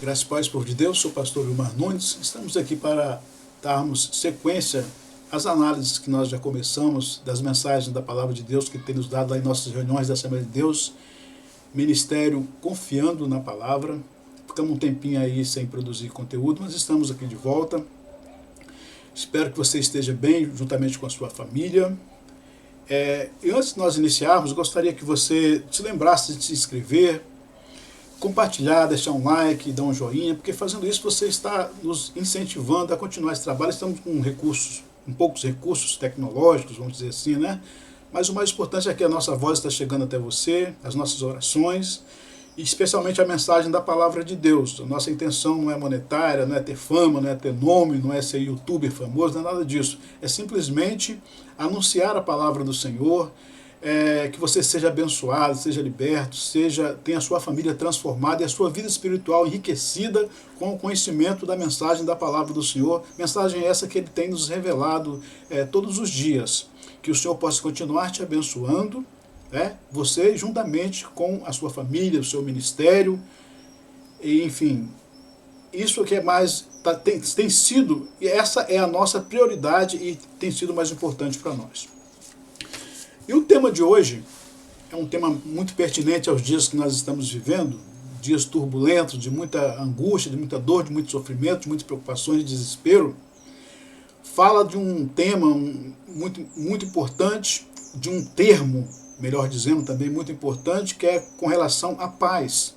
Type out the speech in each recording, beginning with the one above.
Graças e paz, povo de Deus, sou o pastor Vilmar Nunes. Estamos aqui para darmos sequência às análises que nós já começamos das mensagens da Palavra de Deus que tem nos dado lá em nossas reuniões da Assembleia de Deus, Ministério Confiando na Palavra. Ficamos um tempinho aí sem produzir conteúdo, mas estamos aqui de volta. Espero que você esteja bem, juntamente com a sua família. E antes de nós iniciarmos, gostaria que você se lembrasse de se inscrever, compartilhar, deixar um like, dar um joinha, porque fazendo isso você está nos incentivando a continuar esse trabalho. Estamos com poucos recursos tecnológicos, vamos dizer assim, né? Mas o mais importante é que a nossa voz está chegando até você, as nossas orações, e especialmente a mensagem da Palavra de Deus. A nossa intenção não é monetária, não é ter fama, não é ter nome, não é ser youtuber famoso, não é nada disso. É simplesmente anunciar a Palavra do Senhor, que você seja abençoado, seja liberto, tenha a sua família transformada e a sua vida espiritual enriquecida com o conhecimento da mensagem da Palavra do Senhor, mensagem essa que Ele tem nos revelado todos os dias. Que o Senhor possa continuar te abençoando, você juntamente com a sua família, o seu ministério, e, enfim, isso que é mais, tem sido, e essa é a nossa prioridade e tem sido mais importante para nós. E o tema de hoje é um tema muito pertinente aos dias que nós estamos vivendo, dias turbulentos, de muita angústia, de muita dor, de muito sofrimento, de muitas preocupações, de desespero. Fala de um tema muito importante, de um termo, melhor dizendo, também muito importante, que é com relação à paz.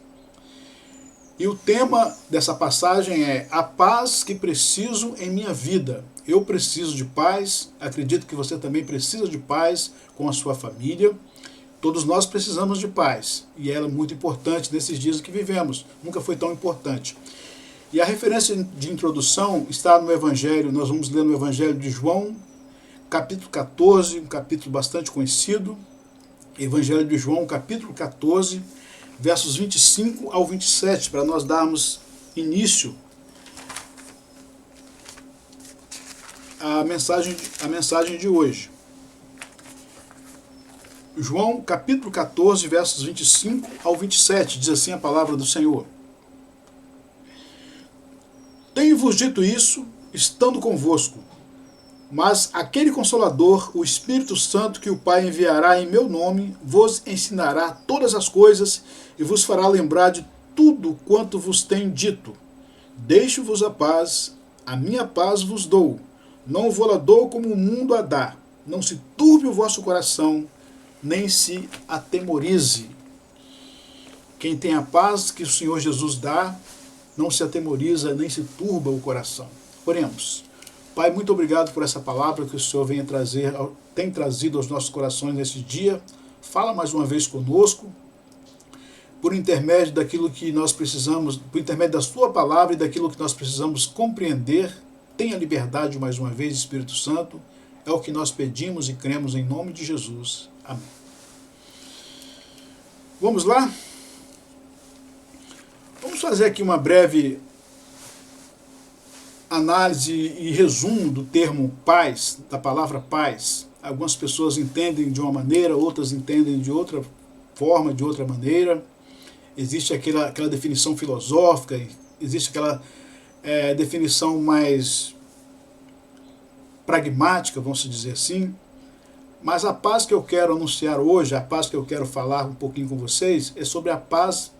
E o tema dessa passagem é a paz que preciso em minha vida. Eu preciso de paz, acredito que você também precisa de paz com a sua família. Todos nós precisamos de paz, e ela é muito importante nesses dias que vivemos, nunca foi tão importante. E a referência de introdução está no Evangelho, nós vamos ler no Evangelho de João, capítulo 14, um capítulo bastante conhecido, Evangelho de João, capítulo 14, versos 25 ao 27, para nós darmos início à mensagem de hoje. João, capítulo 14, versos 25 ao 27, diz assim a palavra do Senhor. Tenho-vos dito isso, estando convosco, mas aquele Consolador, o Espírito Santo, que o Pai enviará em meu nome, vos ensinará todas as coisas e vos fará lembrar de tudo quanto vos tenho dito. Deixo-vos a paz, a minha paz vos dou. Não vou-la dou como o mundo a dá. Não se turbe o vosso coração, nem se atemorize. Quem tem a paz que o Senhor Jesus dá, não se atemoriza, nem se turba o coração. Oremos. Pai, muito obrigado por essa palavra que o Senhor tem trazido aos nossos corações nesse dia. Fala mais uma vez conosco, por intermédio daquilo que nós precisamos, por intermédio da sua palavra e daquilo que nós precisamos compreender. Tenha liberdade mais uma vez, Espírito Santo. É o que nós pedimos e cremos em nome de Jesus. Amém. Vamos lá? Vamos fazer aqui uma breve análise e resumo do termo paz, da palavra paz. Algumas pessoas entendem de uma maneira, outras entendem de outra forma, de outra maneira. Existe aquela definição filosófica, existe aquela definição mais pragmática, vamos dizer assim. Mas a paz que eu quero anunciar hoje, a paz que eu quero falar um pouquinho com vocês, é sobre a paz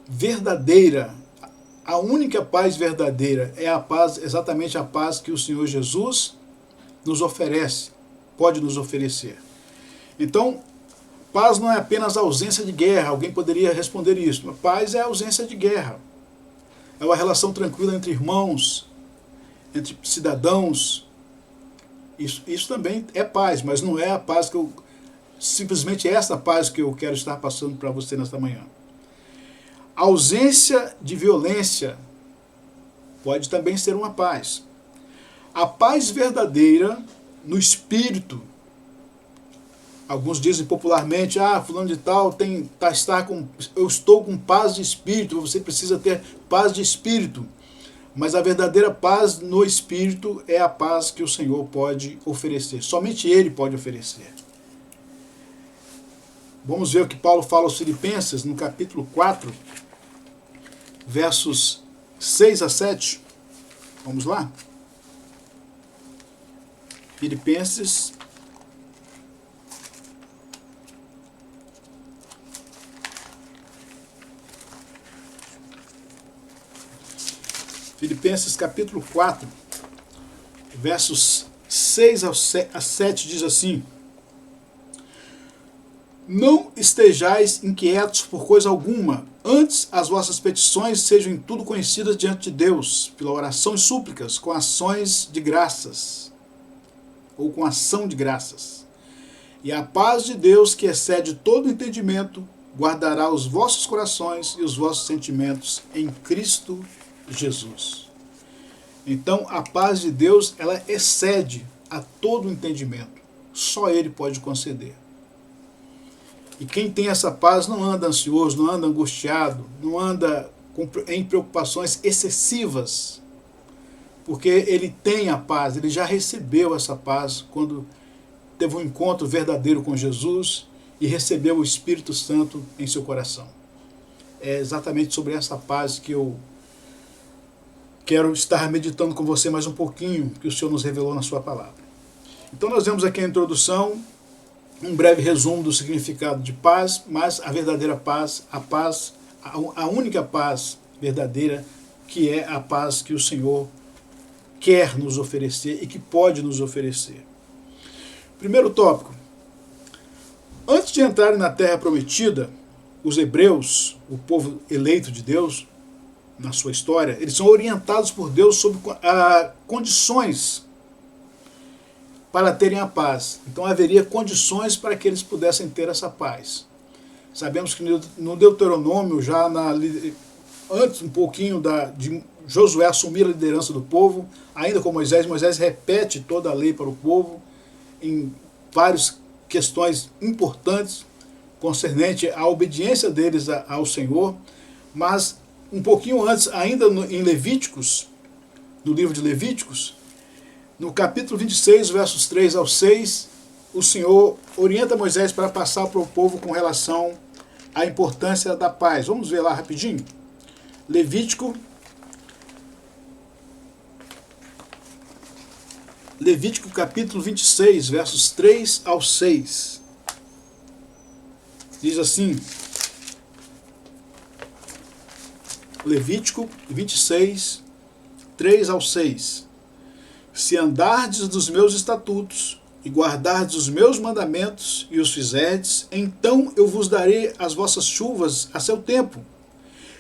verdadeira. A única paz verdadeira é a paz, exatamente a paz que o Senhor Jesus nos oferece, pode nos oferecer. Então, paz não é apenas a ausência de guerra, alguém poderia responder isso. Paz é a ausência de guerra. É uma relação tranquila entre irmãos, entre cidadãos. Isso também é paz, mas não é a paz simplesmente essa paz que eu quero estar passando para você nesta manhã. A ausência de violência pode também ser uma paz. A paz verdadeira no espírito. Alguns dizem popularmente, fulano de tal eu estou com paz de espírito, você precisa ter paz de espírito. Mas a verdadeira paz no espírito é a paz que o Senhor pode oferecer. Somente Ele pode oferecer. Vamos ver o que Paulo fala aos Filipenses, no capítulo 4, versos 6 a 7. Vamos lá? Filipenses capítulo 4, versos 6 a 7 diz assim: Não estejais inquietos por coisa alguma, antes as vossas petições sejam em tudo conhecidas diante de Deus, pela oração e súplicas, com ações de graças, ou com ação de graças. E a paz de Deus, que excede todo entendimento, guardará os vossos corações e os vossos sentimentos em Cristo Jesus. Então, a paz de Deus, ela excede a todo entendimento. Só Ele pode conceder. E quem tem essa paz não anda ansioso, não anda angustiado, não anda em preocupações excessivas, porque ele tem a paz, ele já recebeu essa paz quando teve um encontro verdadeiro com Jesus e recebeu o Espírito Santo em seu coração. É exatamente sobre essa paz que eu quero estar meditando com você mais um pouquinho, que o Senhor nos revelou na sua palavra. Então nós vemos aqui a introdução, um breve resumo do significado de paz, mas a verdadeira paz, a única paz verdadeira, que é a paz que o Senhor quer nos oferecer e que pode nos oferecer. Primeiro tópico. Antes de entrarem na terra prometida, os hebreus, o povo eleito de Deus, na sua história, eles são orientados por Deus sobre condições para terem a paz. Então haveria condições para que eles pudessem ter essa paz. Sabemos que no Deuteronômio, já antes um pouquinho de Josué assumir a liderança do povo, ainda com Moisés repete toda a lei para o povo, em várias questões importantes, concernente à obediência deles ao Senhor, mas um pouquinho antes, ainda em Levíticos, no livro de Levíticos, no capítulo 26, versos 3 ao 6, o Senhor orienta Moisés para passar para o povo com relação à importância da paz. Vamos ver lá rapidinho? Levítico capítulo 26, versos 3 ao 6. Diz assim, Levítico 26, 3 ao 6. Se andardes dos meus estatutos e guardardes os meus mandamentos e os fizerdes, então eu vos darei as vossas chuvas a seu tempo,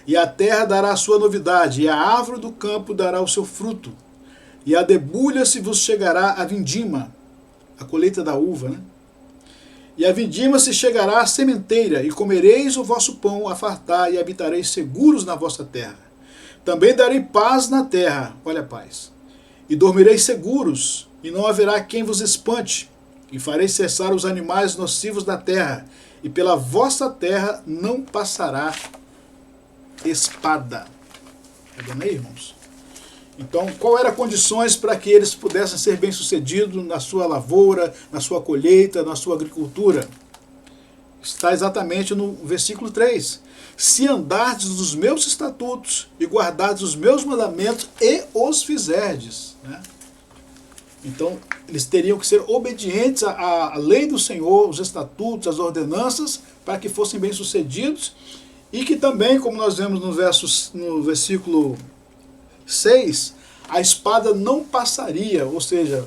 e a terra dará a sua novidade, e a árvore do campo dará o seu fruto, e a debulha se vos chegará a vindima, a colheita da uva, né? E a vindima se chegará à sementeira, e comereis o vosso pão a fartar, e habitareis seguros na vossa terra. Também darei paz na terra, olha a paz, e dormireis seguros, e não haverá quem vos espante, e farei cessar os animais nocivos da terra, e pela vossa terra não passará espada. Está vendo aí, irmãos? Então, qual eram as condições para que eles pudessem ser bem-sucedidos na sua lavoura, na sua colheita, na sua agricultura? Está exatamente no versículo 3. Se andardes dos meus estatutos e guardardes os meus mandamentos e os fizerdes. Né? Então, eles teriam que ser obedientes à lei do Senhor, os estatutos, as ordenanças, para que fossem bem-sucedidos e que também, como nós vemos no versículo 6, a espada não passaria, ou seja,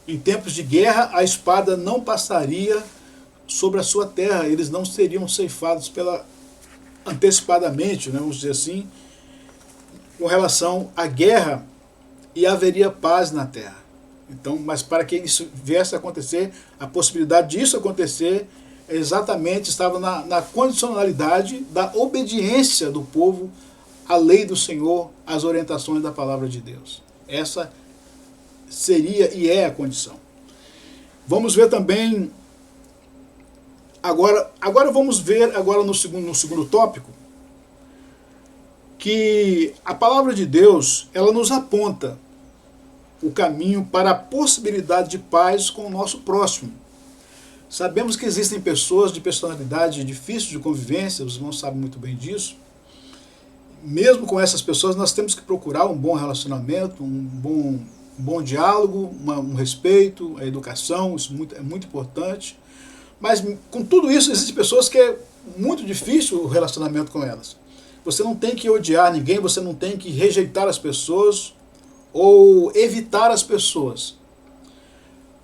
em tempos de guerra, a espada não passaria sobre a sua terra, eles não seriam ceifados antecipadamente, né, vamos dizer assim, com relação à guerra, e haveria paz na terra. Então, mas para que isso viesse a acontecer, a possibilidade disso acontecer, exatamente estava na condicionalidade da obediência do povo à lei do Senhor, às orientações da palavra de Deus. Essa seria e é a condição. Vamos ver também, agora vamos ver no segundo tópico, que a palavra de Deus, ela nos aponta o caminho para a possibilidade de paz com o nosso próximo. Sabemos que existem pessoas de personalidade difícil de convivência, os irmãos sabem muito bem disso, mesmo com essas pessoas, nós temos que procurar um bom relacionamento, um bom diálogo, um respeito, a educação, isso é muito importante. Mas com tudo isso, existem pessoas que é muito difícil o relacionamento com elas. Você não tem que odiar ninguém, você não tem que rejeitar as pessoas ou evitar as pessoas.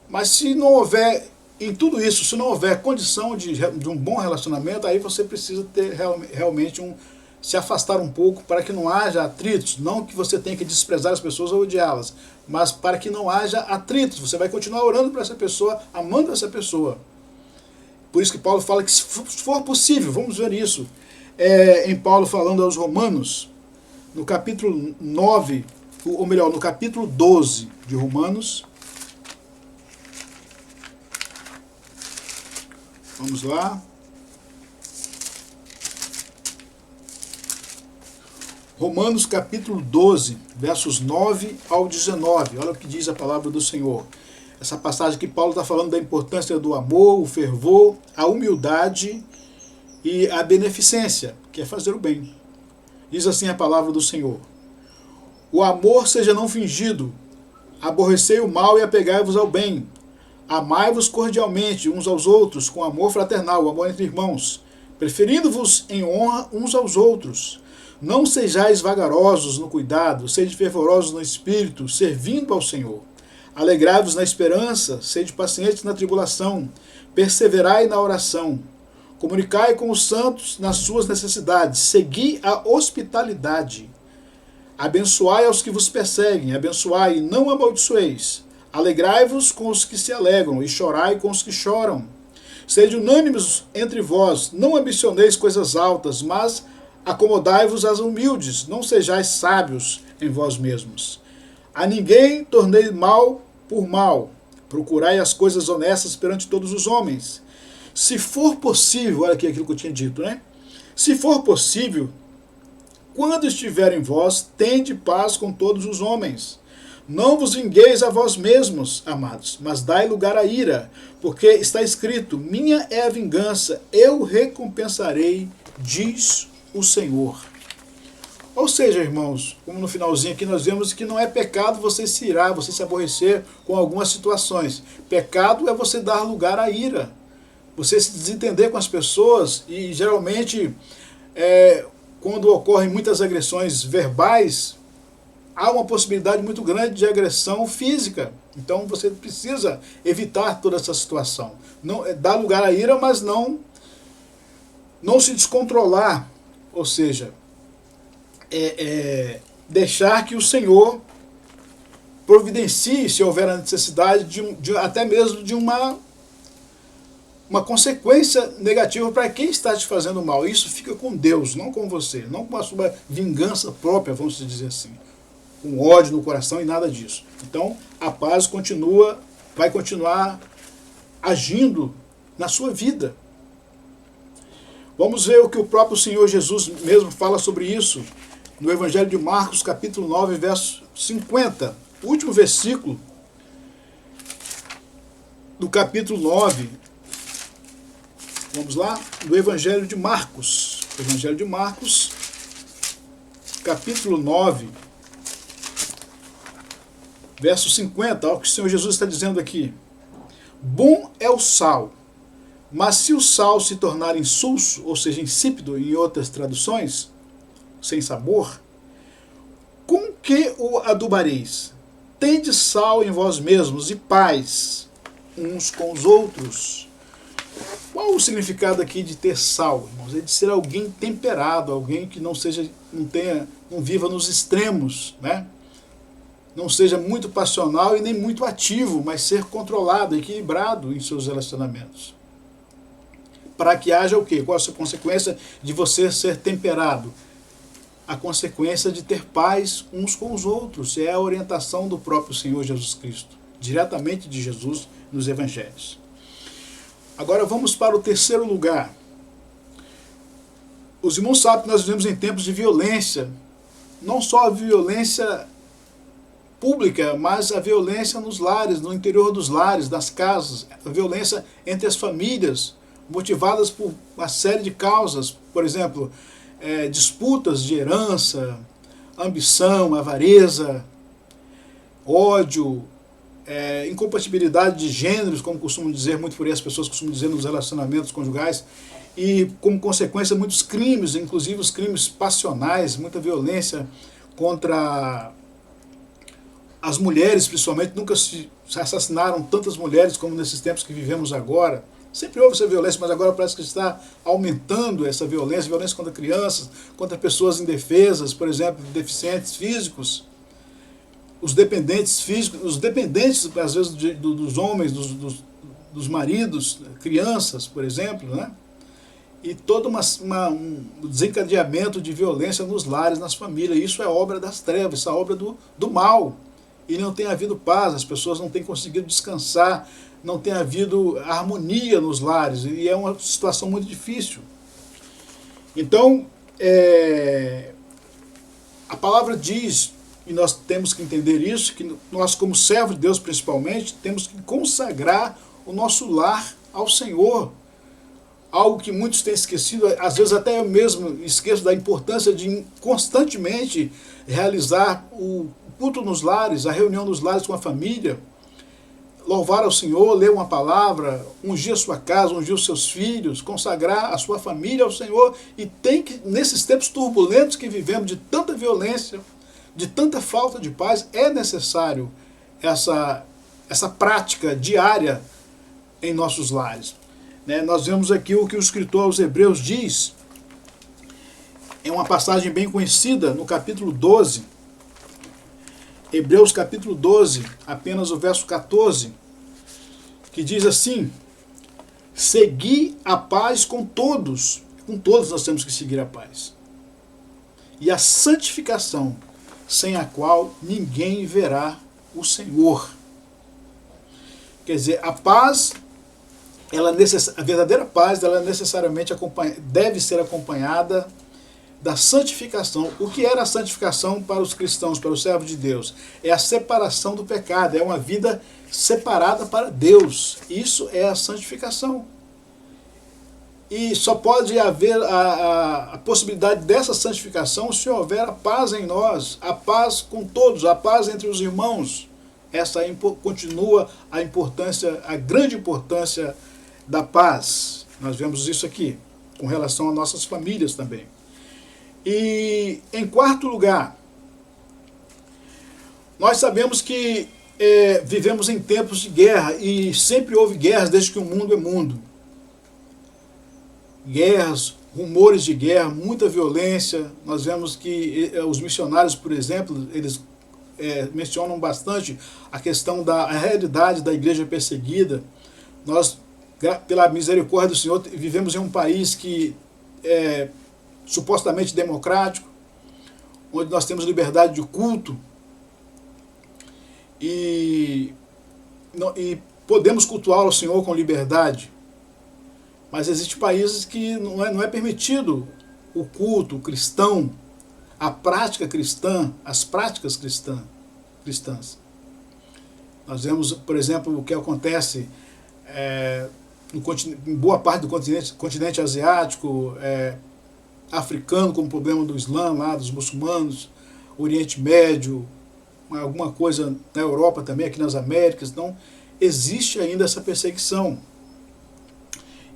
Mas se não houver, em tudo isso, se não houver condição de um bom relacionamento, aí você precisa ter realmente se afastar um pouco para que não haja atritos. Não que você tenha que desprezar as pessoas ou odiá-las, mas para que não haja atritos. Você vai continuar orando para essa pessoa, amando essa pessoa. Por isso que Paulo fala que se for possível, vamos ver isso, em Paulo falando aos Romanos, no capítulo 9, ou melhor, no capítulo 12 de Romanos. Vamos lá. Romanos capítulo 12, versos 9 ao 19. Olha o que diz a palavra do Senhor. Essa passagem que Paulo está falando da importância do amor, o fervor, a humildade e a beneficência, que é fazer o bem. Diz assim a palavra do Senhor. O amor seja não fingido, aborrecei o mal e apegai-vos ao bem. Amai-vos cordialmente uns aos outros, com amor fraternal, amor entre irmãos, preferindo-vos em honra uns aos outros. Não sejais vagarosos no cuidado, sede fervorosos no espírito, servindo ao Senhor. Alegrai-vos na esperança, sede pacientes na tribulação, perseverai na oração. Comunicai com os santos nas suas necessidades, segui a hospitalidade. Abençoai aos que vos perseguem, abençoai e não amaldiçoeis. Alegrai-vos com os que se alegram e chorai com os que choram. Sede unânimes entre vós, não ambicioneis coisas altas, mas acomodai-vos às humildes, não sejais sábios em vós mesmos. A ninguém tornei mal por mal, procurai as coisas honestas perante todos os homens. Se for possível, olha aqui aquilo que eu tinha dito, né? Se for possível, quando estiver em vós, tende paz com todos os homens. Não vos vingueis a vós mesmos, amados, mas dai lugar à ira, porque está escrito, minha é a vingança, eu recompensarei, diz o Senhor. Ou seja, irmãos, como no finalzinho aqui nós vemos que não é pecado você se irar, você se aborrecer com algumas situações. Pecado é você dar lugar à ira, você se desentender com as pessoas e geralmente quando ocorrem muitas agressões verbais, há uma possibilidade muito grande de agressão física. Então você precisa evitar toda essa situação. Não, dar lugar à ira, mas não se descontrolar. Ou seja, deixar que o Senhor providencie, se houver a necessidade, até mesmo de uma consequência negativa para quem está te fazendo mal. Isso fica com Deus, não com você, não com a sua vingança própria, vamos dizer assim, com ódio no coração e nada disso. Então, a paz vai continuar agindo na sua vida. Vamos ver o que o próprio Senhor Jesus mesmo fala sobre isso no Evangelho de Marcos, capítulo 9, verso 50. O último versículo do capítulo 9. Vamos lá? Do Evangelho de Marcos. Evangelho de Marcos, capítulo 9, verso 50. Olha o que o Senhor Jesus está dizendo aqui. Bom é o sal, mas se o sal se tornar insulso, ou seja, insípido em outras traduções, sem sabor, com que o adubareis? Tende sal em vós mesmos e paz uns com os outros. Qual o significado aqui de ter sal, irmãos? É de ser alguém temperado, alguém que não viva nos extremos, né? Não seja muito passional e nem muito ativo, mas ser controlado, equilibrado em seus relacionamentos. Para que haja o quê? Qual a consequência de você ser temperado? A consequência de ter paz uns com os outros. É a orientação do próprio Senhor Jesus Cristo, diretamente de Jesus nos Evangelhos. Agora vamos para o terceiro lugar. Os irmãos sabem que nós vivemos em tempos de violência. Não só a violência pública, mas a violência nos lares, no interior dos lares, das casas. A violência entre as famílias, motivadas por uma série de causas. Por exemplo, disputas de herança, ambição, avareza, ódio, incompatibilidade de gêneros, como costumam dizer, muito por aí as pessoas costumam dizer nos relacionamentos conjugais, e como consequência muitos crimes, inclusive os crimes passionais, muita violência contra as mulheres, principalmente. Nunca se assassinaram tantas mulheres como nesses tempos que vivemos agora. Sempre houve essa violência, mas agora parece que está aumentando essa violência, violência contra crianças, contra pessoas indefesas, por exemplo, deficientes físicos, os dependentes físicos, os dependentes, às vezes, dos homens, dos maridos, crianças, por exemplo, né? E todo um desencadeamento de violência nos lares, nas famílias. Isso é obra das trevas, isso é obra do mal. E não tem havido paz, as pessoas não têm conseguido descansar, não tem havido harmonia nos lares, e é uma situação muito difícil. Então, a palavra diz, e nós temos que entender isso, que nós, como servos de Deus principalmente, temos que consagrar o nosso lar ao Senhor. Algo que muitos têm esquecido, às vezes até eu mesmo esqueço da importância de constantemente realizar o culto nos lares, a reunião nos lares com a família, louvar ao Senhor, ler uma palavra, ungir a sua casa, ungir os seus filhos, consagrar a sua família ao Senhor. E tem que, nesses tempos turbulentos que vivemos, de tanta violência, de tanta falta de paz, é necessário essa prática diária em nossos lares. Nós vemos aqui o que o escritor aos Hebreus diz, em uma passagem bem conhecida, no capítulo 12, Hebreus capítulo 12, apenas o verso 14, que diz assim: segui a paz com todos nós temos que seguir a paz, e a santificação, sem a qual ninguém verá o Senhor. Quer dizer, a paz, a verdadeira paz, ela necessariamente deve ser acompanhada da santificação. O que era a santificação para os cristãos, para os servos de Deus? É a separação do pecado, é uma vida separada para Deus. Isso é a santificação. E só pode haver a possibilidade dessa santificação se houver a paz em nós, a paz com todos, a paz entre os irmãos. Essa continua a grande importância da paz. Nós vemos isso aqui, com relação às nossas famílias também. E, em quarto lugar, nós sabemos que vivemos em tempos de guerra, e sempre houve guerras desde que o mundo é mundo. Guerras, rumores de guerra, muita violência. Nós vemos que os missionários, por exemplo, eles mencionam bastante a questão da realidade da igreja perseguida. Nós, pela misericórdia do Senhor, vivemos em um país que é supostamente democrático, onde nós temos liberdade de culto e podemos cultuar ao Senhor com liberdade. Mas existem países que não é permitido o culto cristão, a prática cristã, as práticas cristãs. Nós vemos, por exemplo, o que acontece em boa parte do continente asiático, africano, como o problema do Islã, lá, dos muçulmanos, Oriente Médio, alguma coisa na Europa também, aqui nas Américas. Então, existe ainda essa perseguição.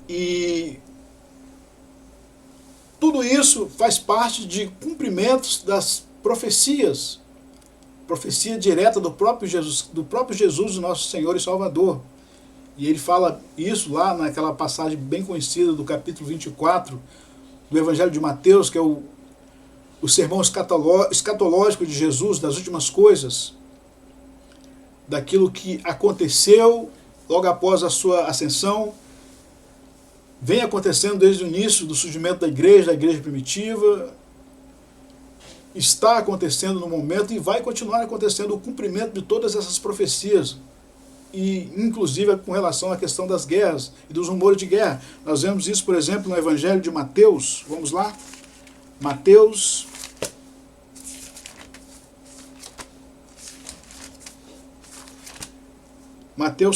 E tudo isso faz parte de cumprimentos das profecias, profecia direta do próprio Jesus, nosso Senhor e Salvador. E ele fala isso lá naquela passagem bem conhecida do capítulo 24 do Evangelho de Mateus, que é o sermão escatológico de Jesus, das últimas coisas, daquilo que aconteceu logo após a sua ascensão, vem acontecendo desde o início do surgimento da igreja primitiva, está acontecendo no momento e vai continuar acontecendo o cumprimento de todas essas profecias, e inclusive com relação à questão das guerras e dos rumores de guerra. Nós vemos isso, por exemplo, no Evangelho de Mateus. Vamos lá? Mateus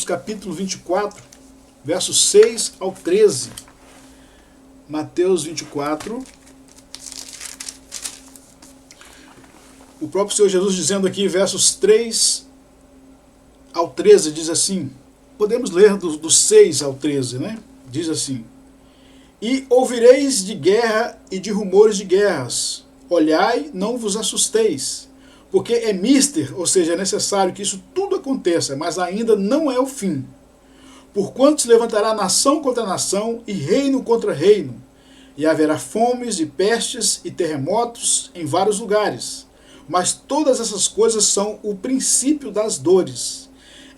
capítulo 24, versos 6 ao 13. Mateus 24, O próprio Senhor Jesus dizendo aqui, versos 3 ao 13, diz assim, podemos ler do 6 ao 13, né? Diz assim, e ouvireis de guerra e de rumores de guerras, olhai, não vos assusteis, porque é mister, ou seja, é necessário que isso tudo aconteça, mas ainda não é o fim. Porquanto se levantará nação contra nação e reino contra reino, e haverá fomes e pestes e terremotos em vários lugares. Mas todas essas coisas são o princípio das dores.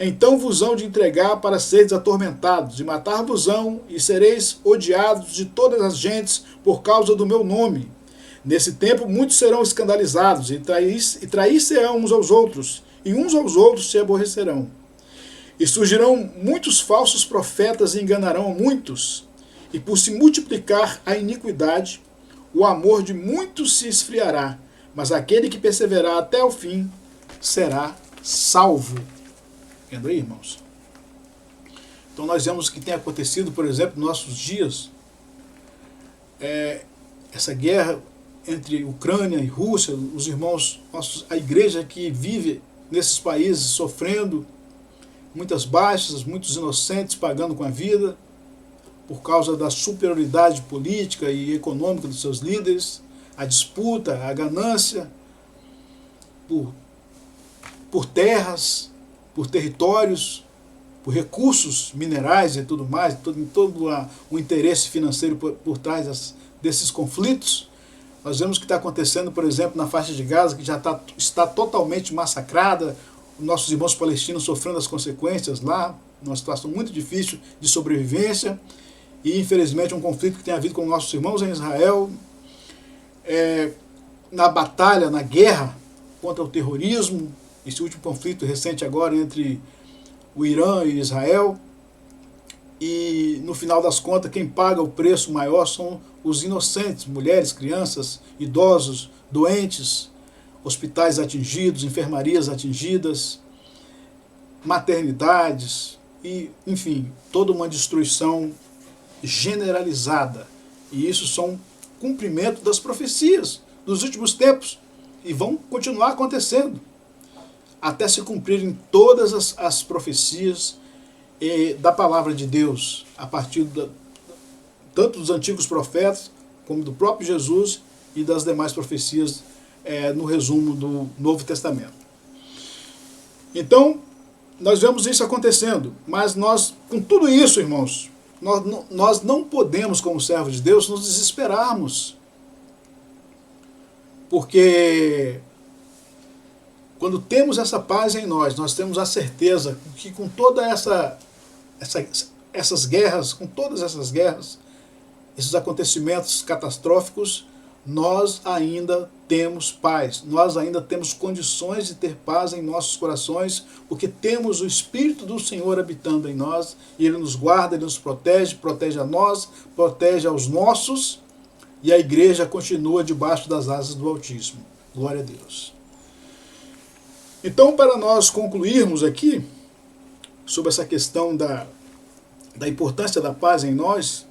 Então vos hão de entregar para seres atormentados, e matar-vos-ão, e sereis odiados de todas as gentes por causa do meu nome. Nesse tempo muitos serão escandalizados, e trair-se-ão uns aos outros, e uns aos outros se aborrecerão. E surgirão muitos falsos profetas e enganarão a muitos, e por se multiplicar a iniquidade, o amor de muitos se esfriará, mas aquele que perseverar até o fim será salvo. Vendo aí, irmãos? Então nós vemos que tem acontecido, por exemplo, nos nossos dias, essa guerra entre Ucrânia e Rússia, os irmãos, a igreja que vive nesses países sofrendo muitas baixas, muitos inocentes pagando com a vida, por causa da superioridade política e econômica dos seus líderes, a disputa, a ganância por terras, por territórios, por recursos minerais e tudo mais, todo o interesse financeiro por trás desses conflitos. Nós vemos o que está acontecendo, por exemplo, na faixa de Gaza, que já está totalmente massacrada, os nossos irmãos palestinos sofrendo as consequências lá, numa situação muito difícil de sobrevivência, e infelizmente um conflito que tem havido com nossos irmãos em Israel, na batalha, na guerra contra o terrorismo, esse último conflito recente agora entre o Irã e Israel, e no final das contas quem paga o preço maior são os inocentes, mulheres, crianças, idosos, doentes, hospitais atingidos, enfermarias atingidas, maternidades, e, enfim, toda uma destruição generalizada. E isso são cumprimento das profecias dos últimos tempos, e vão continuar acontecendo, até se cumprirem todas as profecias da palavra de Deus, a partir tanto dos antigos profetas, como do próprio Jesus e das demais profecias no resumo do Novo Testamento. Então, nós vemos isso acontecendo, mas nós, com tudo isso, irmãos, nós não podemos, como servos de Deus, nos desesperarmos, porque quando temos essa paz em nós temos a certeza que com toda essas guerras, com todas essas guerras, esses acontecimentos catastróficos, nós ainda temos paz, nós ainda temos condições de ter paz em nossos corações, porque temos o Espírito do Senhor habitando em nós, e Ele nos guarda, Ele nos protege, protege a nós, protege aos nossos, e a igreja continua debaixo das asas do Altíssimo. Glória a Deus. Então, para nós concluirmos aqui, sobre essa questão da importância da paz em nós,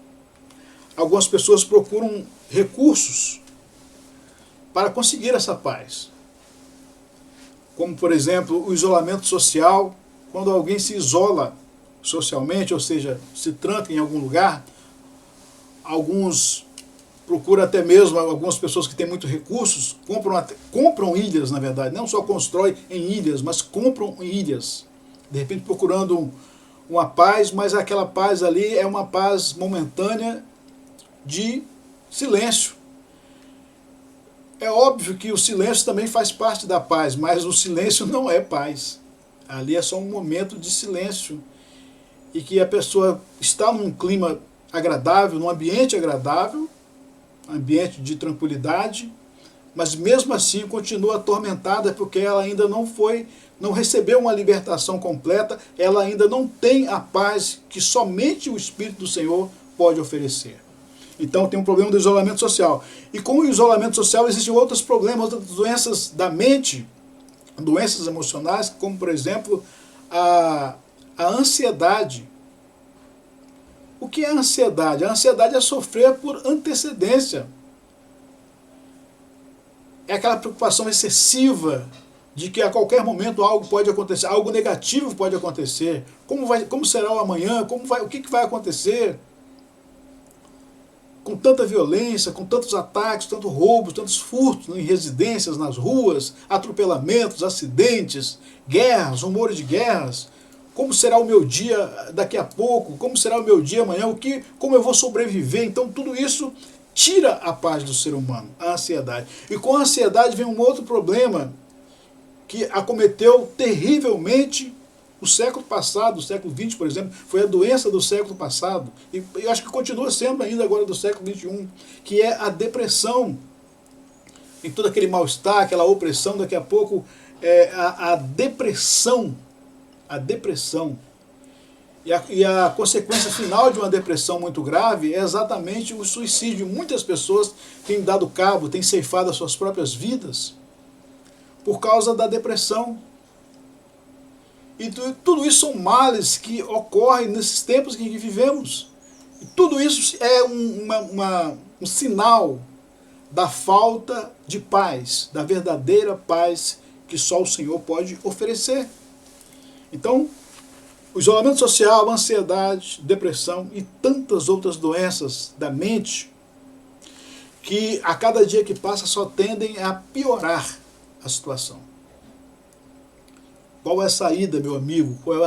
algumas pessoas procuram recursos para conseguir essa paz. Como, por exemplo, o isolamento social. Quando alguém se isola socialmente, ou seja, se tranca em algum lugar, alguns procuram até mesmo, algumas pessoas que têm muitos recursos, compram ilhas, na verdade, não só constroem em ilhas, mas compram ilhas, de repente procurando uma paz, mas aquela paz ali é uma paz momentânea de silêncio. É óbvio que o silêncio também faz parte da paz, mas o silêncio não é paz. Ali é só um momento de silêncio, e que a pessoa está num clima agradável, num ambiente agradável, ambiente de tranquilidade, mas mesmo assim continua atormentada, porque ela ainda não recebeu uma libertação completa, ela ainda não tem a paz que somente o Espírito do Senhor pode oferecer. Então tem um problema do isolamento social. E com o isolamento social existem outros problemas, outras doenças da mente, doenças emocionais, como por exemplo a ansiedade. O que é a ansiedade? A ansiedade é sofrer por antecedência. É aquela preocupação excessiva de que a qualquer momento algo pode acontecer, algo negativo pode acontecer. Como será o amanhã? O que vai acontecer? Com tanta violência, com tantos ataques, tantos roubos, tantos furtos em residências, nas ruas, atropelamentos, acidentes, guerras, rumores de guerras. Como será o meu dia daqui a pouco? Como será o meu dia amanhã? Como eu vou sobreviver? Então tudo isso tira a paz do ser humano, a ansiedade. E com a ansiedade vem um outro problema que acometeu terrivelmente o século passado, o século XX, por exemplo, foi a doença do século passado, e eu acho que continua sendo ainda agora do século XXI, que é a depressão. Em todo aquele mal-estar, aquela opressão, daqui a pouco, a depressão. A depressão. E a consequência final de uma depressão muito grave é exatamente o suicídio. Muitas pessoas têm dado cabo, têm ceifado as suas próprias vidas por causa da depressão. E tudo isso são males que ocorrem nesses tempos em que vivemos. E tudo isso é um sinal da falta de paz, da verdadeira paz que só o Senhor pode oferecer. Então, o isolamento social, a ansiedade, depressão e tantas outras doenças da mente que a cada dia que passa só tendem a piorar a situação. Qual é a saída, meu amigo? Qual é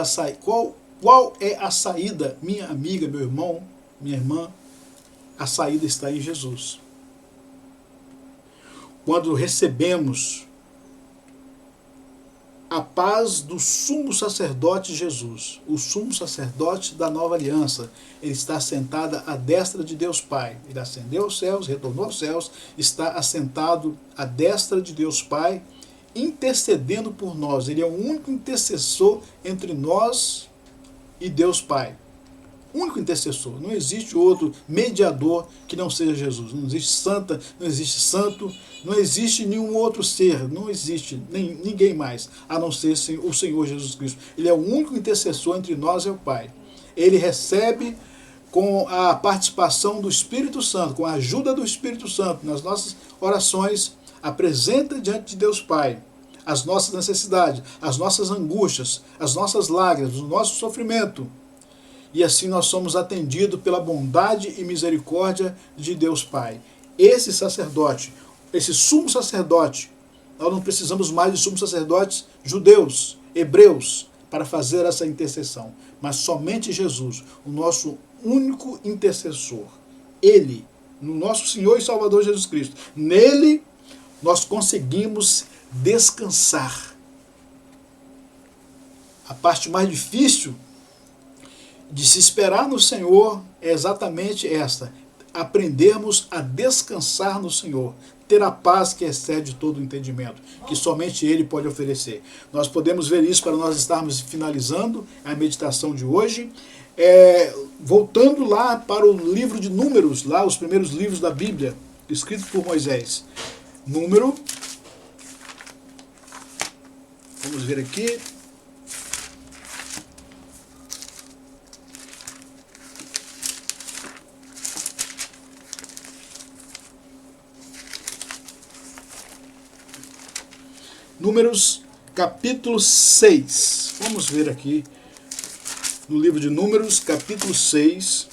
a saída, minha amiga, meu irmão, minha irmã? A saída está em Jesus. Quando recebemos a paz do sumo sacerdote Jesus, o sumo sacerdote da nova aliança, ele está assentado à destra de Deus Pai. Ele ascendeu aos céus, retornou aos céus, está assentado à destra de Deus Pai, intercedendo por nós. Ele é o único intercessor entre nós e Deus Pai. Único intercessor. Não existe outro mediador que não seja Jesus. Não existe santa, não existe santo, não existe nenhum outro ser, não existe ninguém mais, a não ser o Senhor Jesus Cristo. Ele é o único intercessor entre nós e o Pai. Ele recebe com a participação do Espírito Santo, com a ajuda do Espírito Santo nas nossas orações, apresenta diante de Deus Pai as nossas necessidades, as nossas angústias, as nossas lágrimas, o nosso sofrimento. E assim nós somos atendidos pela bondade e misericórdia de Deus Pai. Esse sacerdote, esse sumo sacerdote, nós não precisamos mais de sumos sacerdotes judeus, hebreus, para fazer essa intercessão. Mas somente Jesus, o nosso único intercessor. Ele, no nosso Senhor e Salvador Jesus Cristo. Nele nós conseguimos descansar. A parte mais difícil de se esperar no Senhor é exatamente esta: aprendermos a descansar no Senhor, ter a paz que excede todo o entendimento, que somente Ele pode oferecer. Nós podemos ver isso para nós estarmos finalizando a meditação de hoje, voltando lá para o livro de Números, lá os primeiros livros da Bíblia, escritos por Moisés. Número, vamos ver aqui, Números, capítulo 6. Vamos ver aqui no livro de Números, capítulo 6,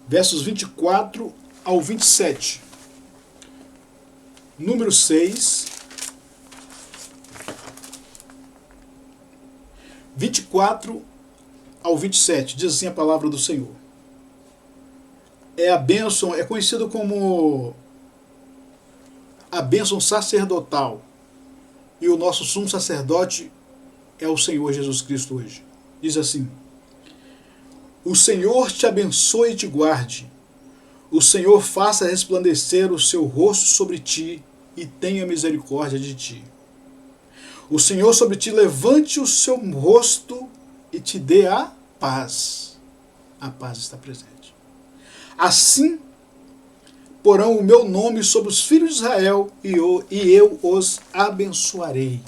versos 24 ao 27. Número 6, 24 ao 27. Diz assim a palavra do Senhor. É a bênção, é conhecido como a bênção sacerdotal. E o nosso sumo sacerdote é o Senhor Jesus Cristo hoje. Diz assim: o Senhor te abençoe e te guarde. O Senhor faça resplandecer o seu rosto sobre ti e tenha misericórdia de ti. O Senhor sobre ti levante o seu rosto e te dê a paz. A paz está presente. Assim porão o meu nome sobre os filhos de Israel e eu os abençoarei.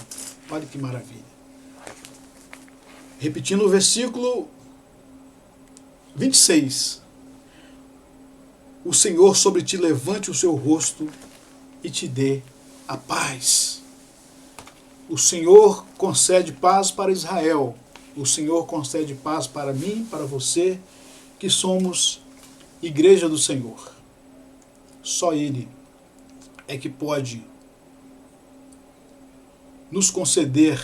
Olha que maravilha. Repetindo o versículo 26. O Senhor sobre ti levante o seu rosto e te dê a paz. O Senhor concede paz para Israel. O Senhor concede paz para mim, para você, que somos igreja do Senhor. Só Ele é que pode nos conceder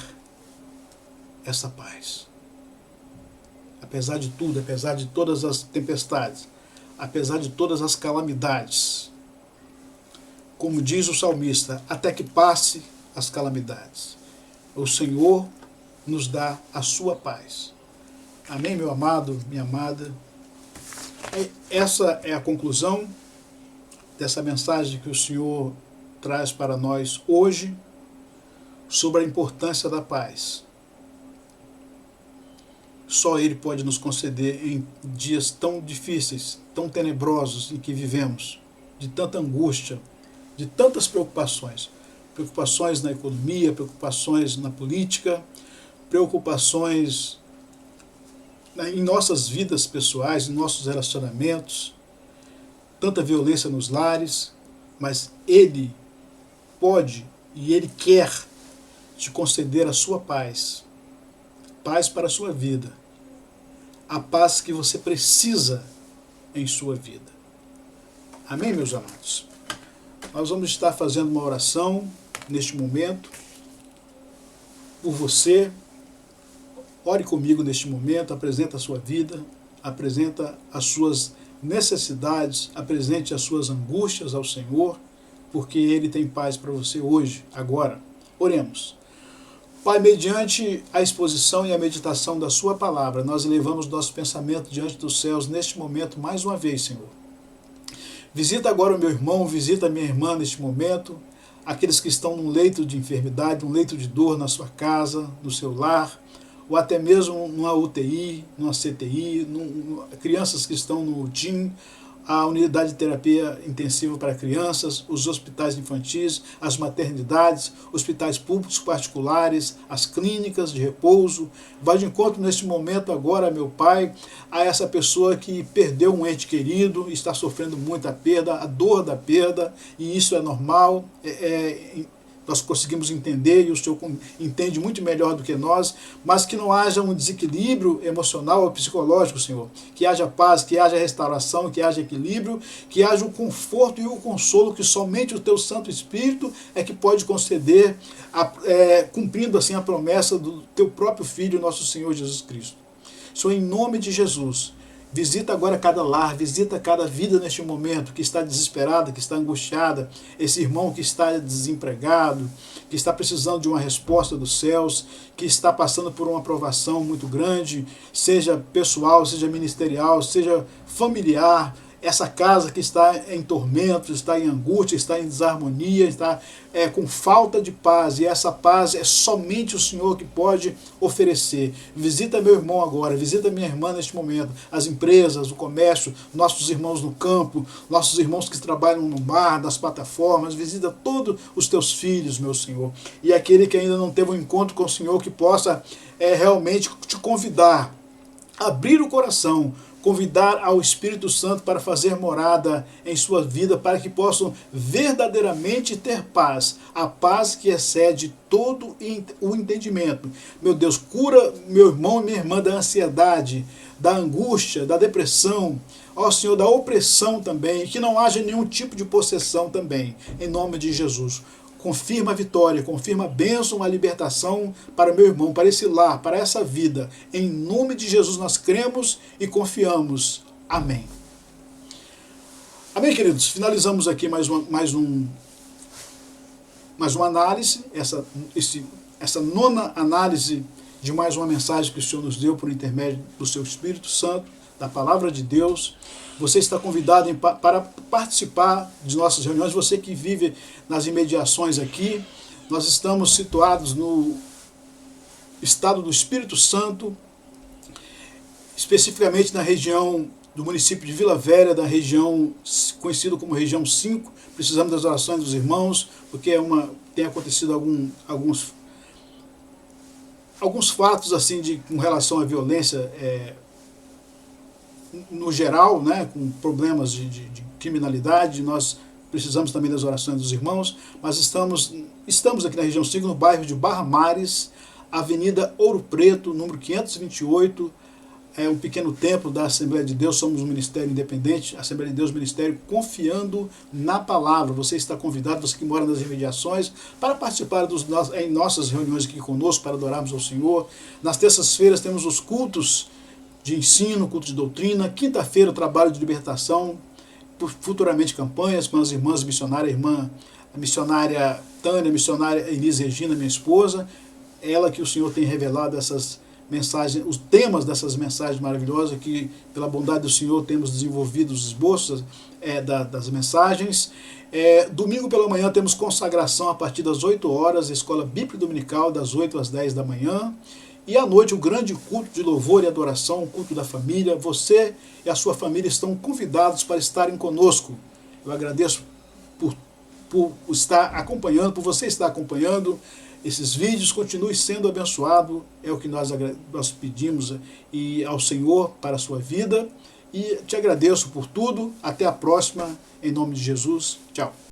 essa paz. Apesar de tudo, apesar de todas as tempestades, apesar de todas as calamidades, como diz o salmista, até que passe as calamidades, o Senhor nos dá a sua paz. Amém, meu amado, minha amada? Essa é a conclusão dessa mensagem que o Senhor traz para nós hoje sobre a importância da paz. Só Ele pode nos conceder em dias tão difíceis, tão tenebrosos em que vivemos, de tanta angústia, de tantas preocupações. Preocupações na economia, preocupações na política, preocupações em nossas vidas pessoais, em nossos relacionamentos, tanta violência nos lares, mas Ele pode e Ele quer te conceder a sua paz, paz para a sua vida, a paz que você precisa em sua vida. Amém, meus amados? Nós vamos estar fazendo uma oração neste momento por você. Ore comigo neste momento, apresenta a sua vida, apresenta as suas necessidades, apresente as suas angústias ao Senhor, porque Ele tem paz para você hoje, agora. Oremos. Pai, mediante a exposição e a meditação da sua palavra, nós elevamos nosso pensamento diante dos céus neste momento mais uma vez, Senhor. Visita agora o meu irmão, visita a minha irmã neste momento, aqueles que estão num leito de enfermidade, num leito de dor na sua casa, no seu lar, ou até mesmo numa UTI, numa CTI, crianças que estão no TIM, a unidade de terapia intensiva para crianças, os hospitais infantis, as maternidades, hospitais públicos particulares, as clínicas de repouso. Vai de encontro neste momento agora, meu Pai, a essa pessoa que perdeu um ente querido, está sofrendo muita perda, a dor da perda, e isso é normal, nós conseguimos entender, e o Senhor entende muito melhor do que nós, mas que não haja um desequilíbrio emocional ou psicológico, Senhor. Que haja paz, que haja restauração, que haja equilíbrio, que haja o conforto e o consolo que somente o Teu Santo Espírito é que pode conceder, cumprindo assim a promessa do Teu próprio Filho, nosso Senhor Jesus Cristo. Senhor, em nome de Jesus, visita agora cada lar, visita cada vida neste momento que está desesperada, que está angustiada, esse irmão que está desempregado, que está precisando de uma resposta dos céus, que está passando por uma provação muito grande, seja pessoal, seja ministerial, seja familiar, essa casa que está em tormento, está em angústia, está em desarmonia, está com falta de paz, e essa paz é somente o Senhor que pode oferecer. Visita meu irmão agora, visita minha irmã neste momento, as empresas, o comércio, nossos irmãos no campo, nossos irmãos que trabalham no mar, nas plataformas, visita todos os teus filhos, meu Senhor, e aquele que ainda não teve um encontro com o Senhor, que possa realmente te convidar, abrir o coração, convidar ao Espírito Santo para fazer morada em sua vida, para que possam verdadeiramente ter paz, a paz que excede todo o entendimento. Meu Deus, cura meu irmão e minha irmã da ansiedade, da angústia, da depressão, ó Senhor, da opressão também, que não haja nenhum tipo de possessão também, em nome de Jesus. Confirma a vitória, confirma a bênção, a libertação para meu irmão, para esse lar, para essa vida. Em nome de Jesus nós cremos e confiamos. Amém. Amém, queridos? Finalizamos aqui mais uma análise, essa nona análise de mais uma mensagem que o Senhor nos deu por intermédio do seu Espírito Santo, da Palavra de Deus. Você está convidado para participar de nossas reuniões, você que vive nas imediações aqui. Nós estamos situados no estado do Espírito Santo, especificamente na região do município de Vila Velha, da região conhecida como região 5. Precisamos das orações dos irmãos, porque tem acontecido alguns fatos assim com relação à violência no geral, né, com problemas de criminalidade. Nós precisamos também das orações dos irmãos, mas estamos aqui na região Sul, no bairro de Barra Mares, Avenida Ouro Preto, número 528, um pequeno templo da Assembleia de Deus, somos um ministério independente, Assembleia de Deus, ministério confiando na palavra. Você está convidado, você que mora nas imediações, para participar em nossas reuniões aqui conosco, para adorarmos ao Senhor. Nas terças-feiras temos os cultos de ensino, culto de doutrina. Quinta-feira, o trabalho de libertação, futuramente campanhas com as irmãs missionárias, a missionária Tânia, a missionária Elis Regina, minha esposa, ela que o Senhor tem revelado essas mensagens, os temas dessas mensagens maravilhosas que, pela bondade do Senhor, temos desenvolvido os esboços das mensagens. Domingo pela manhã temos consagração a partir das 8 horas, Escola Bíblica Dominical, das 8 às 10 da manhã. E à noite o grande culto de louvor e adoração, o culto da família. Você e a sua família estão convidados para estarem conosco. Eu agradeço por estar acompanhando, por você estar acompanhando esses vídeos. Continue sendo abençoado, é o que nós pedimos e ao Senhor para a sua vida. E te agradeço por tudo. Até a próxima, em nome de Jesus. Tchau.